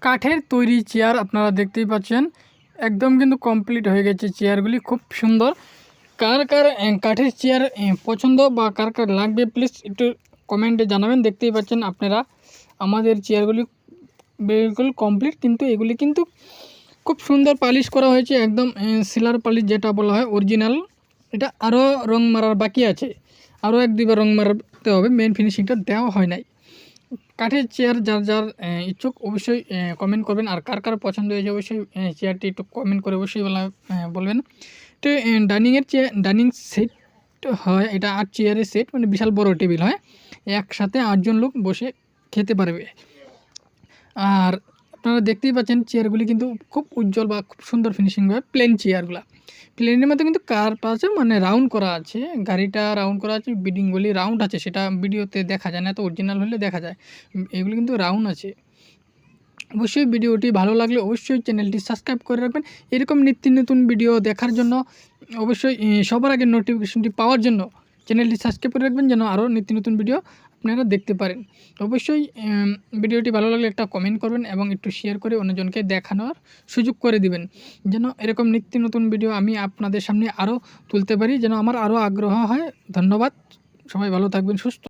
কাঠের তৈরি চেয়ার আপনারা দেখতেই পাচ্ছেন, একদম কিন্তু কমপ্লিট হয়ে গেছে চেয়ারগুলি, খুব সুন্দর। কার কার কাঠের চেয়ার পছন্দ বা কার কার লাগবে প্লিজ একটু কমেন্টে জানাবেন। দেখতেই পাচ্ছেন আপনারা আমাদের চেয়ারগুলি বিলকুল কমপ্লিট, কিন্তু এগুলি কিন্তু খুব সুন্দর পালিশ করা হয়েছে, একদম সিলার পালিশ যেটা বলা হয় অরিজিনাল। এটা আরও রং মারার বাকি আছে, আরও 1-2বার রং মারতে হবে, মেন ফিনিশিংটা দেওয়া হয় নাই। কাঠের চেয়ার যার যার ইচ্ছুক অবশ্যই কমেন্ট করবেন, আর কার কার পছন্দ হয়েছে অবশ্যই চেয়ারটি একটু কমেন্ট করে অবশ্যই বলবেন। তো ডাইনিং সেট হয়, এটা 8 চেয়ারের সেট, মানে বিশাল বড় টেবিল হয়, একসাথে 8জন লোক বসে খেতে পারবে। আর আপনারা দেখতেই পাচ্ছেন চেয়ারগুলি কিন্তু খুব উজ্জ্বল বা খুব সুন্দর ফিনিশিং হয়। প্লেন চেয়ারগুলো, প্লেনের মধ্যে কিন্তু কার আছে, মানে রাউন্ড করা আছে, গাড়িটা রাউন্ড করা আছে, বিডিংগুলি রাউন্ড আছে, সেটা ভিডিওতে দেখা যায় না, তো অরিজিনাল হলে দেখা যায়। এগুলি কিন্তু রাউন্ড আছে। অবশ্যই ভিডিওটি ভালো লাগলে অবশ্যই চ্যানেলটি সাবস্ক্রাইব করে রাখবেন। এরকম নিত্য নতুন ভিডিও দেখার জন্য অবশ্যই সবার আগে নোটিফিকেশনটি পাওয়ার জন্য চ্যানেলটি সাবস্ক্রাইব করে রাখবেন, যেন আরও নিত্য নতুন ভিডিও আপনারা দেখতে পারেন। অবশ্যই ভিডিওটি ভালো লাগলে একটা কমেন্ট করবেন এবং একটু শেয়ার করে অন্যজনকে দেখানোর সুযোগ করে দিবেন, যেন এরকম নিত্য নতুন ভিডিও আমি আপনাদের সামনে আরও তুলতে পারি, যেন আমার আরও আগ্রহ হয়। ধন্যবাদ, সবাই ভালো থাকবেন, সুস্থ।